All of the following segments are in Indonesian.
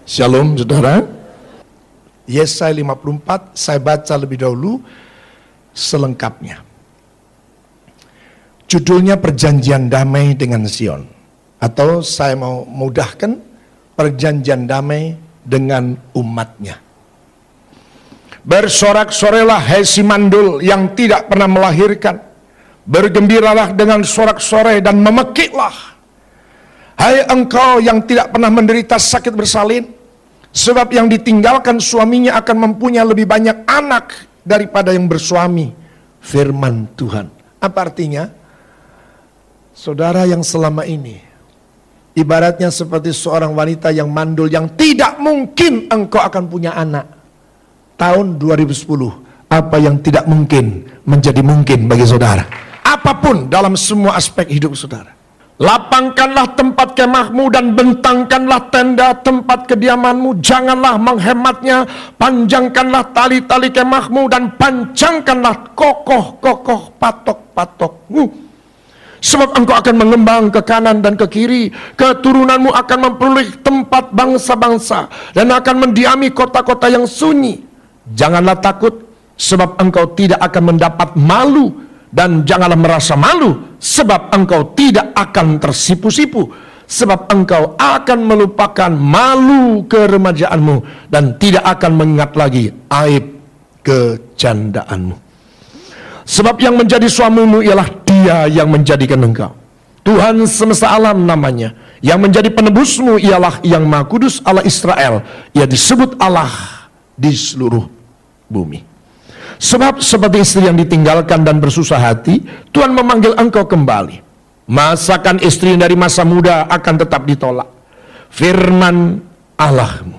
Shalom saudara. Yesaya 54 saya baca lebih dahulu selengkapnya. Judulnya Perjanjian Damai dengan Sion, atau saya mau mudahkan, perjanjian damai dengan umatnya. Bersorak-sorailah hai si mandul yang tidak pernah melahirkan, bergembiralah dengan sorak-sorai dan memekiklah hai engkau yang tidak pernah menderita sakit bersalin, sebab yang ditinggalkan suaminya akan mempunyai lebih banyak anak daripada yang bersuami. Firman Tuhan. Apa artinya? Saudara yang selama ini ibaratnya seperti seorang wanita yang mandul, yang tidak mungkin engkau akan punya anak. Tahun 2010, apa yang tidak mungkin menjadi mungkin bagi saudara. Apapun dalam semua aspek hidup saudara. Lapangkanlah tempat kemahmu dan bentangkanlah tenda tempat kediamanmu. Janganlah menghematnya. Panjangkanlah tali-tali kemahmu dan pancangkanlah kokoh-kokoh patok-patokmu. Sebab engkau akan mengembang ke kanan dan ke kiri. Keturunanmu akan memperoleh tempat bangsa-bangsa dan akan mendiami kota-kota yang sunyi. Janganlah takut, sebab engkau tidak akan mendapat malu. Dan janganlah merasa malu, sebab engkau tidak akan tersipu-sipu. Sebab engkau akan melupakan malu keremajaanmu dan tidak akan mengingat lagi aib kejandaanmu. Sebab yang menjadi suamimu ialah Dia yang menjadikan engkau. Tuhan semesta alam namanya. Yang menjadi penebusmu ialah Yang Maha Kudus, Allah Israel. Ia disebut Allah di seluruh bumi. Sebab seperti istri yang ditinggalkan dan bersusah hati, Tuhan memanggil engkau kembali. Masakan istri dari masa muda akan tetap ditolak. Firman Allahmu.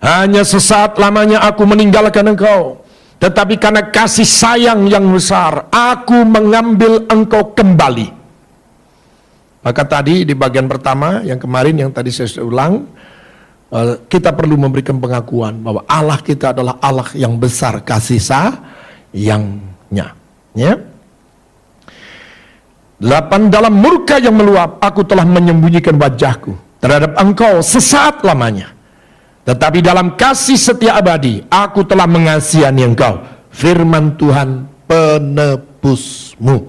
Hanya sesaat lamanya aku meninggalkan engkau, tetapi karena kasih sayang yang besar, aku mengambil engkau kembali. Maka tadi di bagian pertama, yang kemarin yang tadi saya ulang, kita perlu memberikan pengakuan bahwa Allah kita adalah Allah yang besar kasih sayangnya. Ya. 8, dalam murka yang meluap, aku telah menyembunyikan wajahku terhadap engkau sesaat lamanya. Tetapi dalam kasih setia abadi, aku telah mengasihani engkau. Firman Tuhan penebusmu.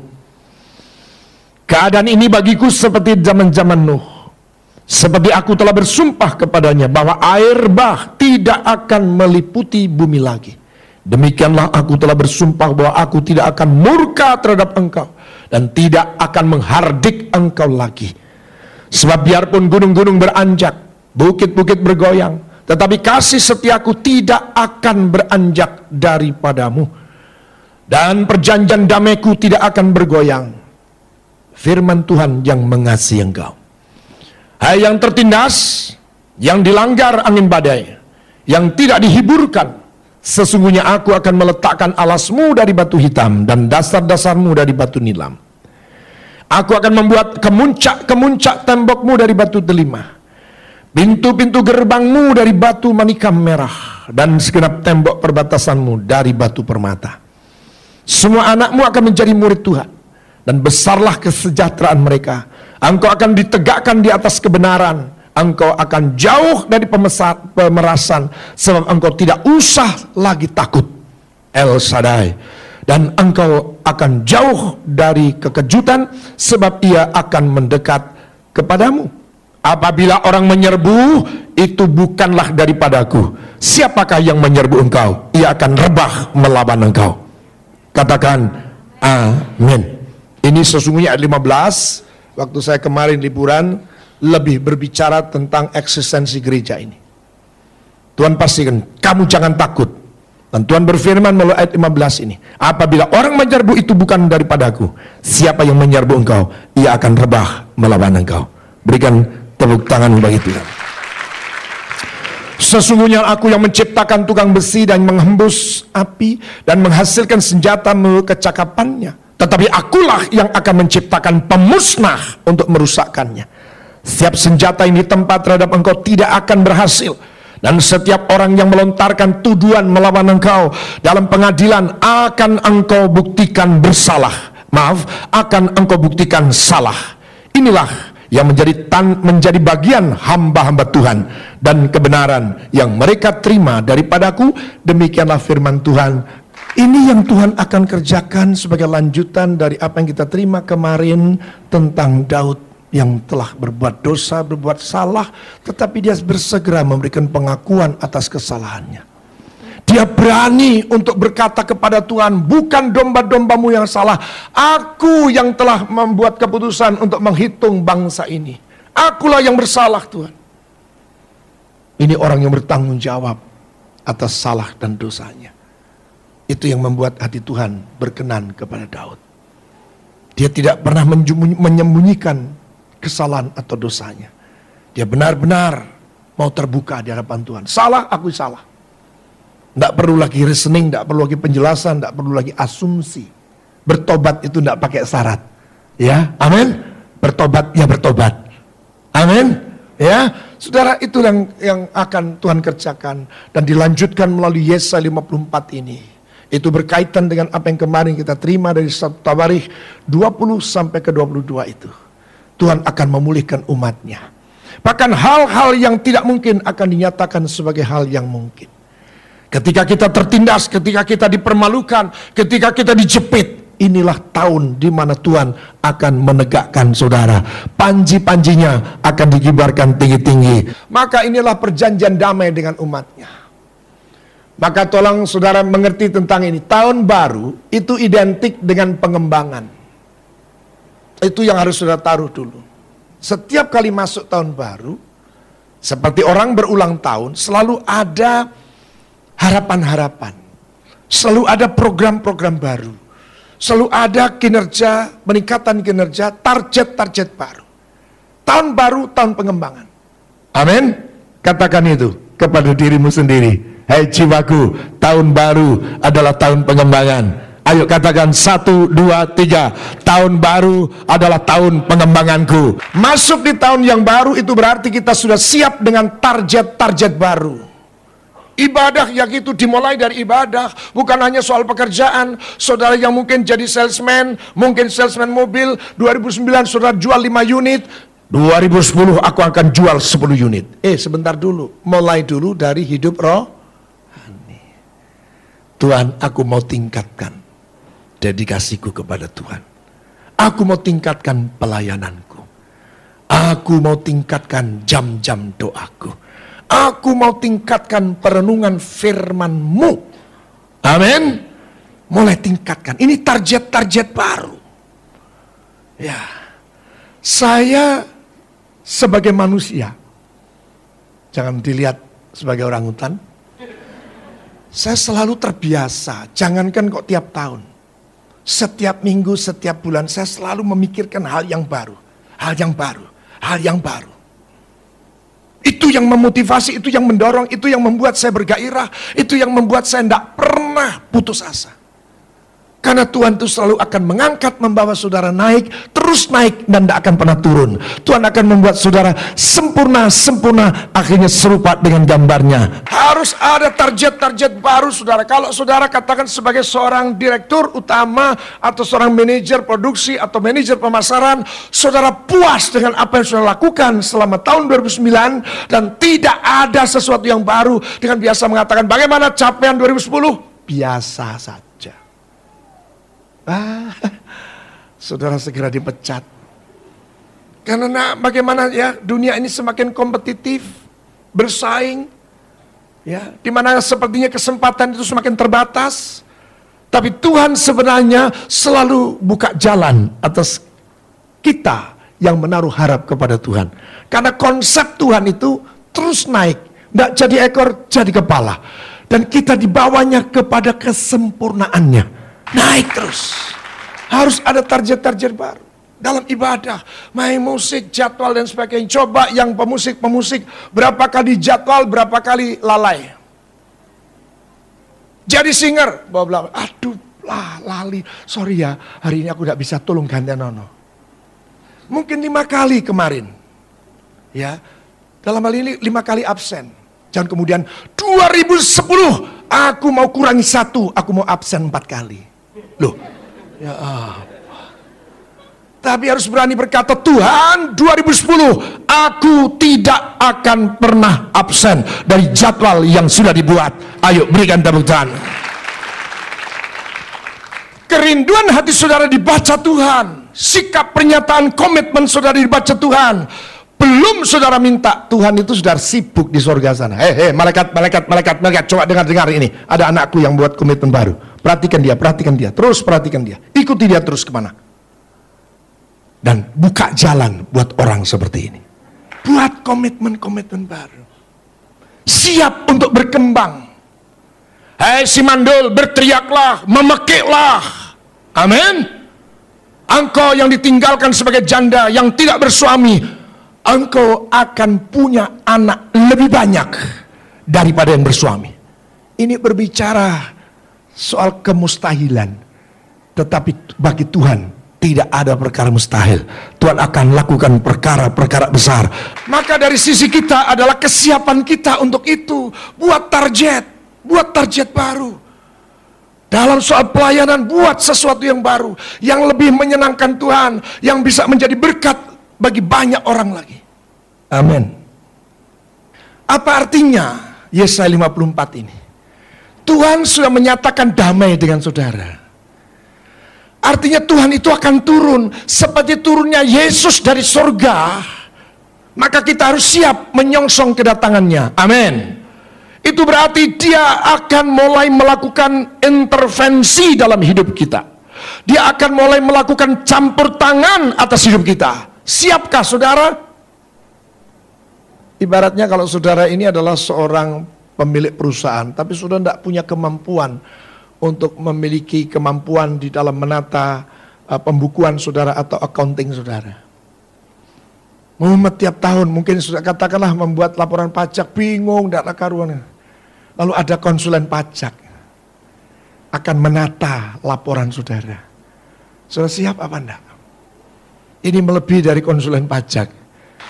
Keadaan ini bagiku seperti zaman-zaman Nuh. Seperti aku telah bersumpah kepadanya bahwa air bah tidak akan meliputi bumi lagi. Demikianlah aku telah bersumpah bahwa aku tidak akan murka terhadap engkau dan tidak akan menghardik engkau lagi. Sebab biarpun gunung-gunung beranjak, bukit-bukit bergoyang, tetapi kasih setiaku tidak akan beranjak daripadamu, dan perjanjian damaiku tidak akan bergoyang. Firman Tuhan yang mengasihi engkau. Hai yang tertindas, yang dilanggar angin badai, yang tidak dihiburkan, sesungguhnya aku akan meletakkan alasmu dari batu hitam dan dasar-dasarmu dari batu nilam. Aku akan membuat kemuncak-kemuncak tembokmu dari batu delima, pintu-pintu gerbangmu dari batu manikam merah, dan segenap tembok perbatasanmu dari batu permata. Semua anakmu akan menjadi murid Tuhan, dan besarlah kesejahteraan mereka. Engkau akan ditegakkan di atas kebenaran. Engkau akan jauh dari pemerasan, sebab engkau tidak usah lagi takut. El Shaddai. Dan engkau akan jauh dari kekejutan, sebab Ia akan mendekat kepadamu. Apabila orang menyerbu, itu bukanlah daripadaku. Siapakah yang menyerbu engkau? Ia akan rebah melawan engkau. Katakan amin. Ini sesungguhnya ayat 15. Waktu saya kemarin liburan, lebih berbicara tentang eksistensi gereja ini. Tuhan pastikan, kamu jangan takut. Dan Tuhan berfirman melalui ayat 15 ini, apabila orang menyerbu itu bukan daripadaku, siapa yang menyerbu engkau? Ia akan rebah melawan engkau. Berikan tepuk tangan bagi Tuhan. Sesungguhnya aku yang menciptakan tukang besi dan menghembus api dan menghasilkan senjata menurut kecakapannya. Tetapi akulah yang akan menciptakan pemusnah untuk merusakkannya. Setiap senjata yang ditempa terhadap engkau tidak akan berhasil. Dan setiap orang yang melontarkan tuduhan melawan engkau dalam pengadilan akan engkau buktikan bersalah. Maaf, akan engkau buktikan salah. Inilah yang menjadi bagian hamba-hamba Tuhan dan kebenaran yang mereka terima daripadaku. Demikianlah firman Tuhan. Ini yang Tuhan akan kerjakan sebagai lanjutan dari apa yang kita terima kemarin tentang Daud yang telah berbuat dosa, berbuat salah, tetapi dia bersegera memberikan pengakuan atas kesalahannya. Dia berani untuk berkata kepada Tuhan, bukan domba-dombamu yang salah, aku yang telah membuat keputusan untuk menghitung bangsa ini. Akulah yang bersalah, Tuhan. Ini orang yang bertanggung jawab atas salah dan dosanya. Itu yang membuat hati Tuhan berkenan kepada Daud. Dia tidak pernah menyembunyikan kesalahan atau dosanya. Dia benar-benar mau terbuka di hadapan Tuhan. Salah, aku salah. Tidak perlu lagi reasoning, tidak perlu lagi penjelasan, tidak perlu lagi asumsi. Bertobat itu tidak pakai syarat. Ya, amin. Bertobat, ya bertobat. Amin. Ya, saudara, itu yang akan Tuhan kerjakan dan dilanjutkan melalui Yesaya 54 ini. Itu berkaitan dengan apa yang kemarin kita terima dari 1 Tawarikh 20 sampai ke 22 itu. Tuhan akan memulihkan umatnya. Bahkan hal-hal yang tidak mungkin akan dinyatakan sebagai hal yang mungkin. Ketika kita tertindas, ketika kita dipermalukan, ketika kita dijepit, inilah tahun di mana Tuhan akan menegakkan saudara. Panji-panjinya akan dikibarkan tinggi-tinggi. Maka inilah perjanjian damai dengan umatnya. Maka tolong saudara mengerti tentang ini. Tahun baru itu identik dengan pengembangan. Itu yang harus saudara taruh dulu. Setiap kali masuk tahun baru, seperti orang berulang tahun, selalu ada harapan-harapan. Selalu ada program-program baru. Selalu ada kinerja, peningkatan kinerja, target-target baru. Tahun baru, tahun pengembangan. Amin. Katakan itu kepada dirimu sendiri. Hai jiwaku, tahun baru adalah tahun pengembangan. Ayo katakan 1, 2, 3. Tahun baru adalah tahun pengembanganku. Masuk di tahun yang baru itu berarti kita sudah siap dengan target-target baru. Ibadah yang itu dimulai dari ibadah, bukan hanya soal pekerjaan. Saudara yang mungkin jadi salesman, mungkin salesman mobil, 2009 saudara jual 5 unit, 2010 aku akan jual 10 unit. Sebentar dulu, mulai dulu dari hidup rohani. Tuhan, aku mau tingkatkan dedikasiku kepada Tuhan. Aku mau tingkatkan pelayananku. Aku mau tingkatkan jam-jam doaku. Aku mau tingkatkan perenungan firman-Mu. Amin. Mulai tingkatkan. Ini target-target baru. Ya. Saya sebagai manusia, jangan dilihat sebagai orangutan. Saya selalu terbiasa, jangankan kok tiap tahun. Setiap minggu, setiap bulan saya selalu memikirkan hal yang baru. Hal yang baru, hal yang baru. Itu yang memotivasi, itu yang mendorong, itu yang membuat saya bergairah, itu yang membuat saya tidak pernah putus asa. Karena Tuhan itu selalu akan mengangkat, membawa saudara naik, terus naik dan tidak akan pernah turun. Tuhan akan membuat saudara sempurna, akhirnya serupa dengan gambarnya. Harus ada target-target baru saudara. Kalau saudara katakan sebagai seorang direktur utama atau seorang manajer produksi atau manajer pemasaran, saudara puas dengan apa yang saudara lakukan selama tahun 2009 dan tidak ada sesuatu yang baru, dengan biasa mengatakan bagaimana capaian 2010? Biasa saja. Saudara segera dipecat. Karena bagaimana ya, dunia ini semakin kompetitif, bersaing, ya, dimana sepertinya kesempatan itu semakin terbatas. Tapi Tuhan sebenarnya selalu buka jalan atas kita yang menaruh harap kepada Tuhan. Karena konsep Tuhan itu terus naik, tidak jadi ekor, jadi kepala. Dan kita dibawanya kepada kesempurnaannya. Naik terus. Harus ada target-target baru. Dalam ibadah, main musik, jadwal dan sebagainya. Coba yang pemusik, berapa kali jadwal, berapa kali lalai. Jadi singer, bla aduh lali. Sorry ya, hari ini aku tidak bisa, tolong gantian Nono. Mungkin 5 kali kemarin. Ya, dalam hal ini 5 kali absen. Jangan kemudian 2010 aku mau kurangi 1, aku mau absen 4 kali. Loh, ya apa? Tapi harus berani berkata, Tuhan, 2010 aku tidak akan pernah absen dari jadwal yang sudah dibuat. Ayo berikan tepuk tangan. Kerinduan hati saudara dibaca Tuhan. Sikap, pernyataan, komitmen saudara dibaca Tuhan. Belum saudara minta, Tuhan itu sudah sibuk di surga sana. Hei, malaikat, coba dengar ini. Ada anakku yang buat komitmen baru. Perhatikan dia, terus perhatikan dia. Ikuti dia terus kemana. Dan buka jalan buat orang seperti ini. Buat komitmen-komitmen baru. Siap untuk berkembang. Hei si mandul, berteriaklah, memekiklah. Amin. Engkau yang ditinggalkan sebagai janda, yang tidak bersuami, engkau akan punya anak lebih banyak daripada yang bersuami. Ini berbicara soal kemustahilan. Tetapi bagi Tuhan tidak ada perkara mustahil. Tuhan akan lakukan perkara-perkara besar. Maka dari sisi kita adalah kesiapan kita untuk itu. Buat target baru. Dalam soal pelayanan, buat sesuatu yang baru, yang lebih menyenangkan Tuhan, yang bisa menjadi berkat bagi banyak orang lagi. Amin. Apa artinya Yesaya 54 ini? Tuhan sudah menyatakan damai dengan saudara. Artinya Tuhan itu akan turun seperti turunnya Yesus dari surga. Maka kita harus siap menyongsong kedatangannya. Amin. Itu berarti dia akan mulai melakukan intervensi dalam hidup kita. Dia akan mulai melakukan campur tangan atas hidup kita. Siapkah saudara? Ibaratnya kalau saudara ini adalah seorang pemilik perusahaan, tapi sudah tidak punya kemampuan untuk memiliki kemampuan di dalam menata pembukuan saudara atau accounting saudara. Muhammad tiap tahun mungkin sudah katakanlah membuat laporan pajak, bingung, tidak karuan. Lalu ada konsulen pajak akan menata laporan saudara. Sudah siap apa enggak? Ini melebihi dari konsulen pajak.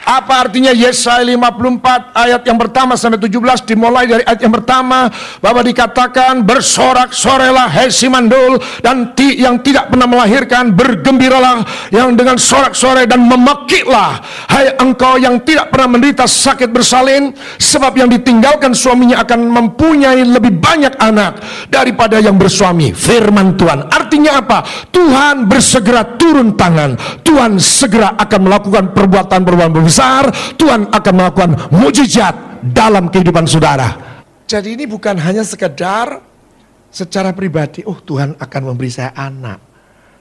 Apa artinya Yesaya 54 ayat yang pertama sampai 17, dimulai dari ayat yang pertama bahwa dikatakan bersorak-sorailah hai si mandul dan yang tidak pernah melahirkan, bergembiralah yang dengan sorak-sorai dan memekiklah hai engkau yang tidak pernah menderita sakit bersalin, sebab yang ditinggalkan suaminya akan mempunyai lebih banyak anak daripada yang bersuami. Firman Tuhan artinya apa? Tuhan bersegera turun tangan. Tuhan segera akan melakukan perbuatan-perbuatan besar. Tuhan akan melakukan mujizat dalam kehidupan saudara. Jadi ini bukan hanya sekedar secara pribadi, oh Tuhan akan memberi saya anak,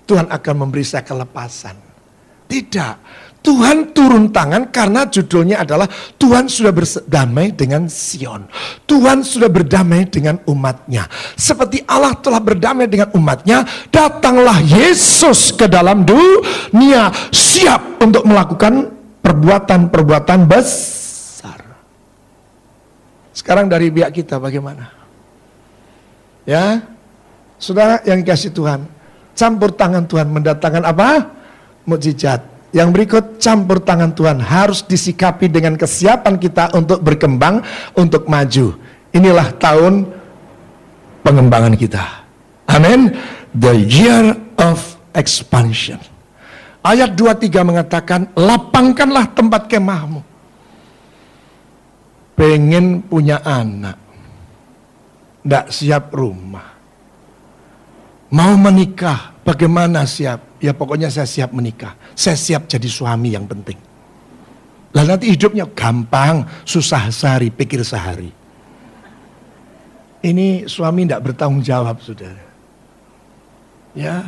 Tuhan akan memberi saya kelepasan. Tidak, Tuhan turun tangan karena judulnya adalah Tuhan sudah berdamai dengan Sion. Tuhan sudah berdamai dengan umatnya. Seperti Allah telah berdamai dengan umatnya, datanglah Yesus ke dalam dunia, siap untuk melakukan perbuatan-perbuatan besar. Sekarang dari pihak kita bagaimana? Ya, saudara yang dikasih Tuhan, campur tangan Tuhan mendatangkan apa? Mukjizat. Yang berikut, campur tangan Tuhan harus disikapi dengan kesiapan kita untuk berkembang, untuk maju. Inilah tahun pengembangan kita. Amin. The year of expansion. Ayat 23 mengatakan, lapangkanlah tempat kemahmu. Pengen punya anak, tidak siap rumah. Mau menikah, bagaimana siap? Ya pokoknya saya siap menikah. Saya siap jadi suami yang penting. Lah nanti hidupnya gampang, susah sehari, pikir sehari. Ini suami tidak bertanggung jawab, saudara. Ya.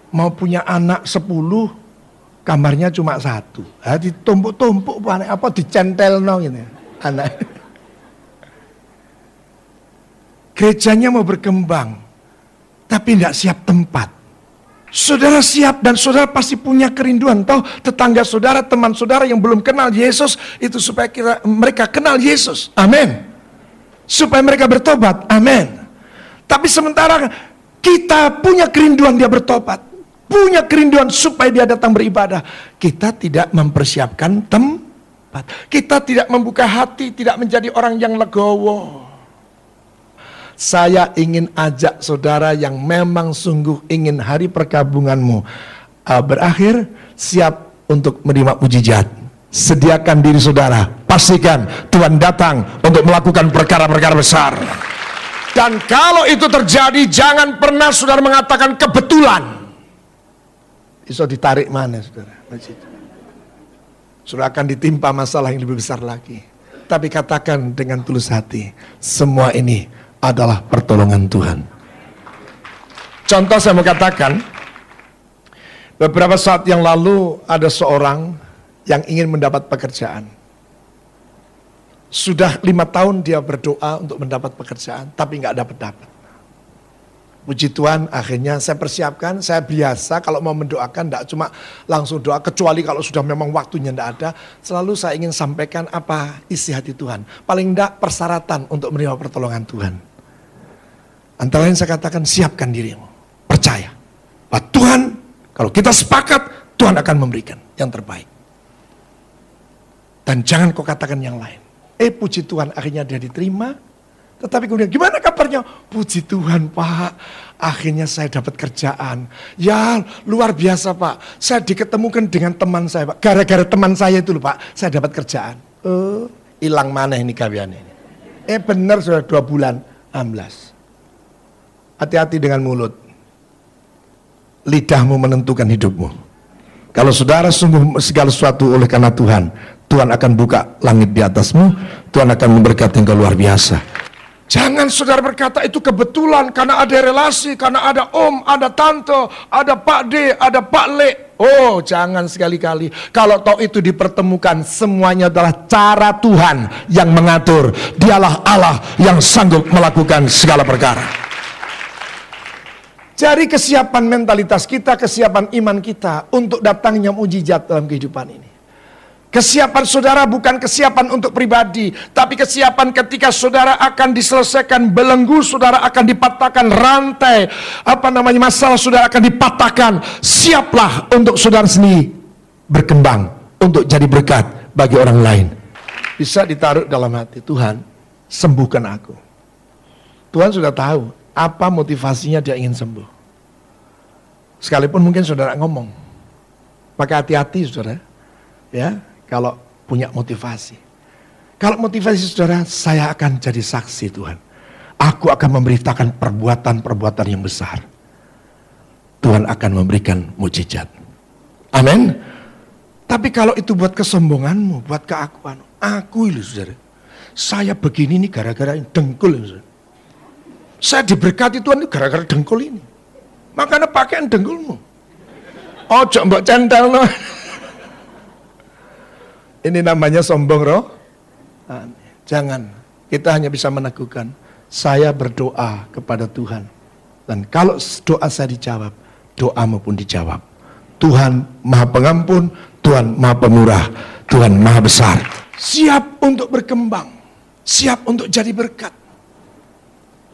Mau punya anak 10, kamarnya cuma 1. Ditumpuk-tumpuk apa dicentel gitu anak. Gerejanya mau berkembang, tapi tidak siap tempat. Saudara siap dan saudara pasti punya kerinduan. Tahu tetangga saudara, teman saudara yang belum kenal Yesus, itu supaya mereka kenal Yesus. Amin. Supaya mereka bertobat. Amin. Tapi sementara kita punya kerinduan dia bertobat, punya kerinduan supaya dia datang beribadah, kita tidak mempersiapkan tempat. Kita tidak membuka hati, tidak menjadi orang yang legowo. Saya ingin ajak saudara yang memang sungguh ingin hari perkabunganmu berakhir, siap untuk menerima mujizat. Sediakan diri saudara, pastikan Tuhan datang untuk melakukan perkara-perkara besar. Dan kalau itu terjadi, jangan pernah saudara mengatakan kebetulan. Bisa ditarik mana saudara? Saudara akan ditimpa masalah yang lebih besar lagi. Tapi katakan dengan tulus hati, semua ini adalah pertolongan Tuhan. Contoh saya mau katakan, beberapa saat yang lalu ada seorang yang ingin mendapat pekerjaan. Sudah 5 tahun dia berdoa untuk mendapat pekerjaan, tapi nggak dapat. Puji Tuhan, akhirnya saya persiapkan, saya biasa kalau mau mendoakan nggak cuma langsung doa, kecuali kalau sudah memang waktunya nggak ada, selalu saya ingin sampaikan apa isi hati Tuhan. Paling nggak persyaratan untuk menerima pertolongan Tuhan. Antara lain saya katakan, siapkan dirimu, percaya bahwa Tuhan, kalau kita sepakat, Tuhan akan memberikan yang terbaik. Dan jangan kau katakan yang lain. Puji Tuhan, akhirnya dia diterima. Tetapi kemudian, gimana kabarnya? Puji Tuhan Pak, akhirnya saya dapat kerjaan. Ya luar biasa Pak, saya diketemukan dengan teman saya Pak. Gara-gara teman saya itu Pak, saya dapat kerjaan. Hilang mana ini gaweane ini? Benar sudah 2 bulan, 16. Hati-hati dengan mulut. Lidahmu menentukan hidupmu. Kalau saudara sungguh segala sesuatu oleh karena Tuhan, Tuhan akan buka langit di atasmu, Tuhan akan memberkati engkau luar biasa. Jangan saudara berkata itu kebetulan karena ada relasi, karena ada om, ada tante, ada Pak D, ada Pak Le. Oh, jangan sekali-kali. Kalau toh itu dipertemukan, semuanya adalah cara Tuhan yang mengatur. Dialah Allah yang sanggup melakukan segala perkara. Cari kesiapan mentalitas kita, kesiapan iman kita untuk datangnya mujizat dalam kehidupan ini. Kesiapan saudara bukan kesiapan untuk pribadi, tapi kesiapan ketika saudara akan diselesaikan belenggu, saudara akan dipatahkan rantai, masalah saudara akan dipatahkan. Siaplah untuk saudara sendiri berkembang, untuk jadi berkat bagi orang lain. Bisa ditaruh dalam hati, Tuhan sembuhkan aku. Tuhan sudah tahu apa motivasinya dia ingin sembuh. Sekalipun mungkin saudara ngomong, maka hati-hati saudara, ya. Kalau punya motivasi. Kalau motivasi saudara, saya akan jadi saksi Tuhan. Aku akan memberitakan perbuatan-perbuatan yang besar. Tuhan akan memberikan mujizat. Amin. Tapi kalau itu buat kesombonganmu, buat keakuan. Aku ini saudara. Saya begini nih gara-gara dengkul. Saudara. Saya diberkati Tuhan ini gara-gara dengkul ini. Makanya pakaian dengkulmu. Ojo mbok centel no. Ini namanya sombong roh. Jangan. Kita hanya bisa meneguhkan. Saya berdoa kepada Tuhan. Dan kalau doa saya dijawab, doamu pun dijawab. Tuhan Maha Pengampun, Tuhan Maha Pemurah, Tuhan Maha Besar. Siap untuk berkembang. Siap untuk jadi berkat.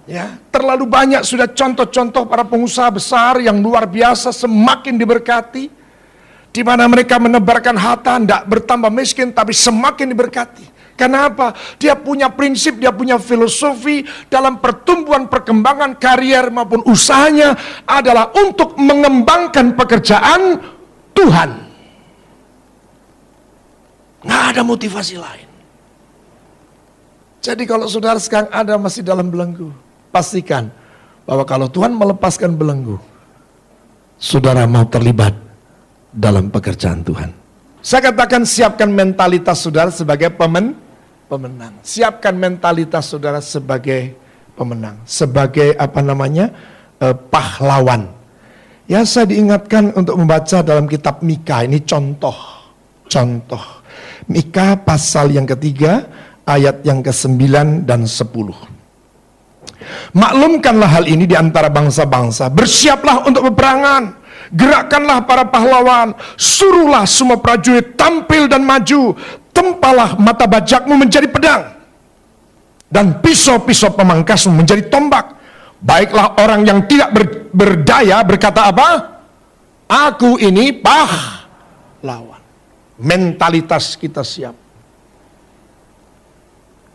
Ya, terlalu banyak sudah contoh-contoh para pengusaha besar yang luar biasa semakin diberkati. Di mana mereka menebarkan harta, tidak bertambah miskin, tapi semakin diberkati. Kenapa? Dia punya prinsip, dia punya filosofi dalam pertumbuhan, perkembangan, karier maupun usahanya adalah untuk mengembangkan pekerjaan Tuhan. Nggak ada motivasi lain. Jadi kalau saudara sekarang ada masih dalam belenggu, pastikan bahwa kalau Tuhan melepaskan belenggu, saudara mau terlibat dalam pekerjaan Tuhan. Saya katakan siapkan mentalitas saudara sebagai pemenang. Siapkan mentalitas saudara sebagai pemenang. Sebagai pahlawan. Ya, saya diingatkan untuk membaca dalam kitab Mika. Ini contoh. Mika pasal yang ketiga, ayat yang ke-9 dan 10. Maklumkanlah hal ini di antara bangsa-bangsa. Bersiaplah untuk peperangan. Gerakkanlah para pahlawan, suruhlah semua prajurit tampil dan maju, tempalah mata bajakmu menjadi pedang, dan pisau-pisau pemangkasmu menjadi tombak. Baiklah orang yang tidak berdaya berkata apa? Aku ini pahlawan. Mentalitas kita siap.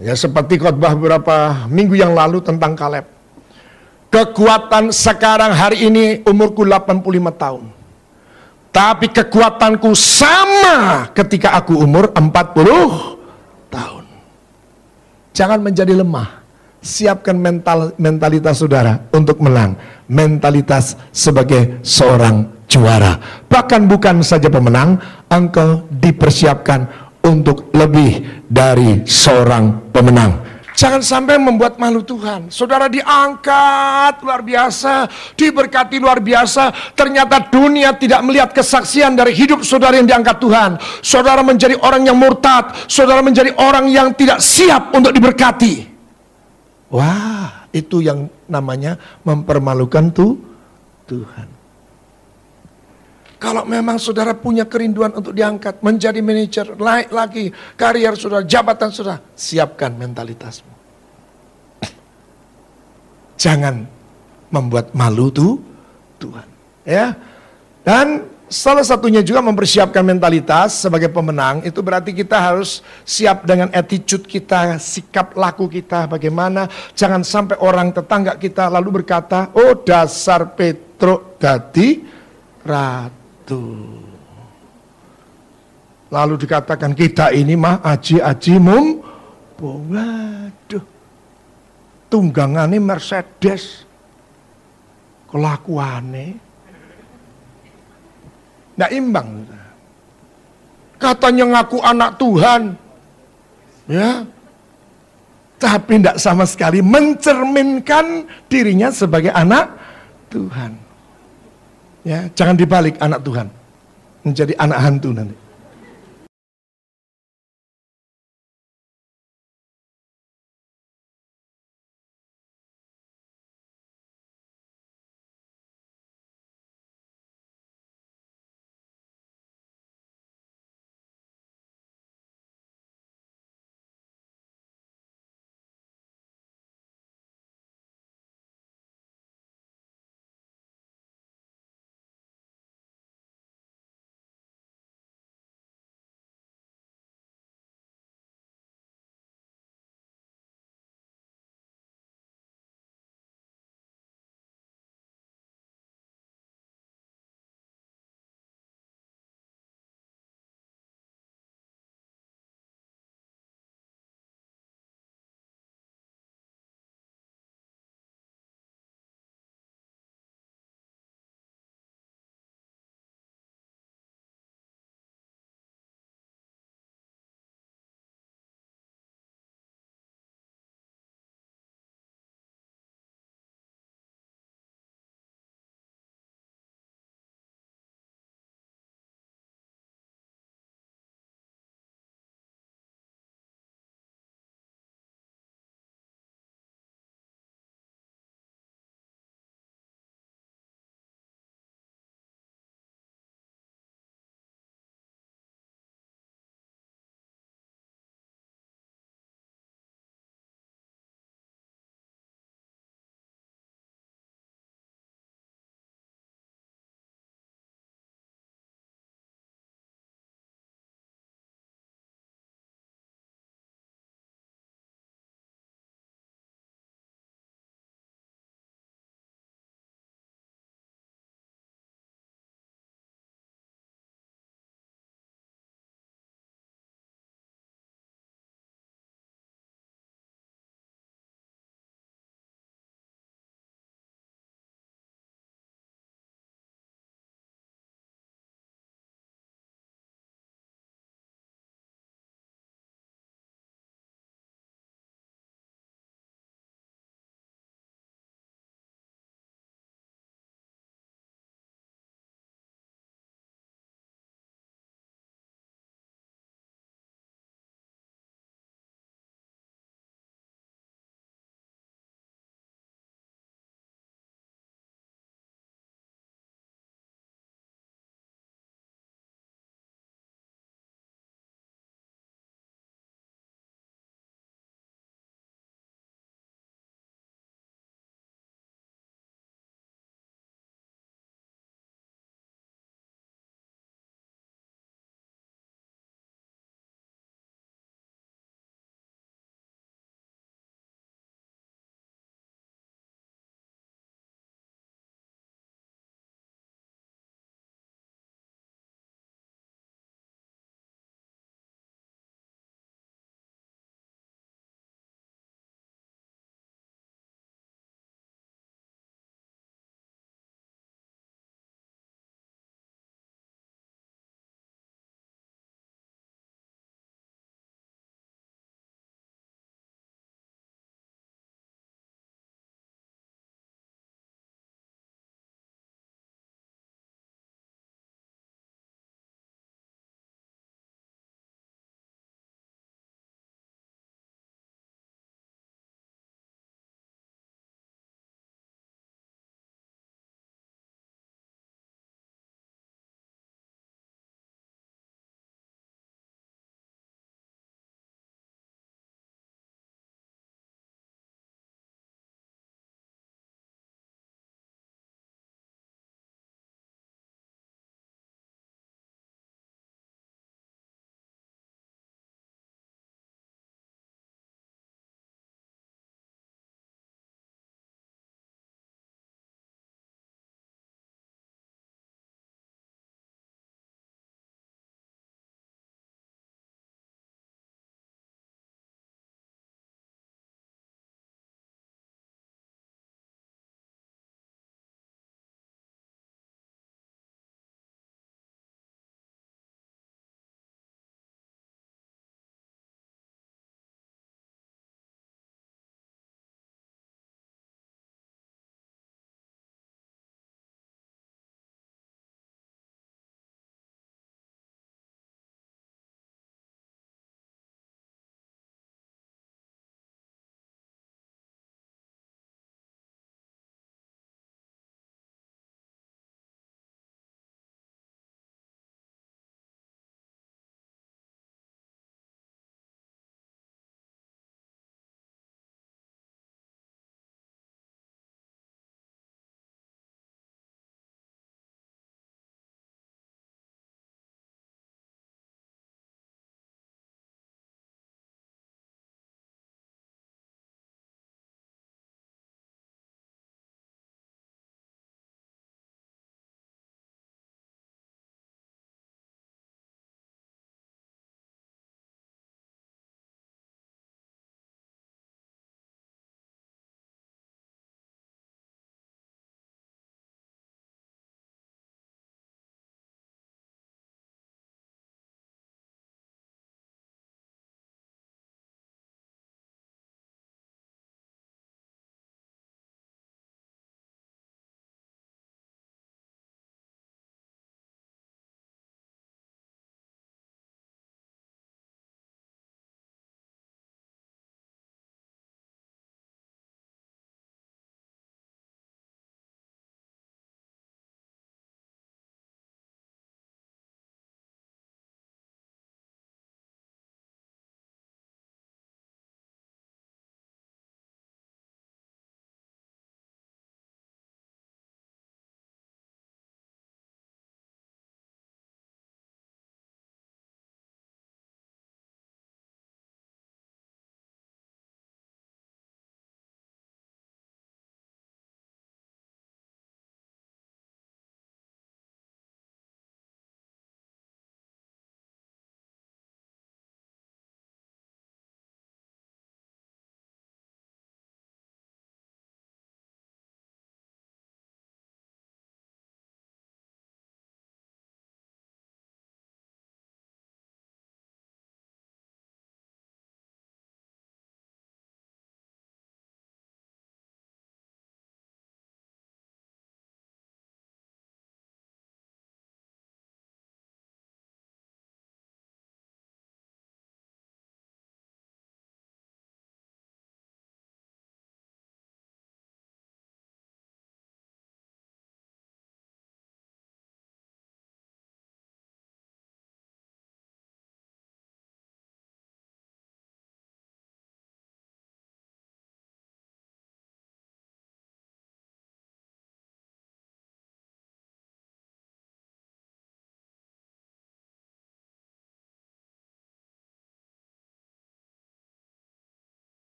Ya, seperti khotbah beberapa minggu yang lalu tentang Kaleb. Kekuatan sekarang hari ini umurku 85 tahun. Tapi kekuatanku sama ketika aku umur 40 tahun. Jangan menjadi lemah. Siapkan mentalitas saudara untuk menang. Mentalitas sebagai seorang juara. Bahkan bukan saja pemenang, engkau dipersiapkan untuk lebih dari seorang pemenang. Jangan sampai membuat malu Tuhan. Saudara diangkat luar biasa, diberkati luar biasa. Ternyata dunia tidak melihat kesaksian dari hidup saudara yang diangkat Tuhan. Saudara menjadi orang yang murtad. Saudara menjadi orang yang tidak siap untuk diberkati. Wah, itu yang namanya mempermalukan Tuhan. Kalau memang saudara punya kerinduan untuk diangkat, menjadi manajer, naik lagi, karier saudara, jabatan saudara, siapkan mentalitasmu. Jangan membuat malu Tuhan. Ya. Dan salah satunya juga mempersiapkan mentalitas sebagai pemenang, itu berarti kita harus siap dengan attitude kita, sikap laku kita, bagaimana. Jangan sampai orang tetangga kita lalu berkata, oh dasar Petruk dadi ratu. Lalu dikatakan kita ini mah aji-aji waduh, tunggangane Mercedes, kelakuane nggak imbang. Katanya ngaku anak Tuhan, ya, tapi tidak sama sekali mencerminkan dirinya sebagai anak Tuhan. Ya, jangan dibalik anak Tuhan menjadi anak hantu nanti.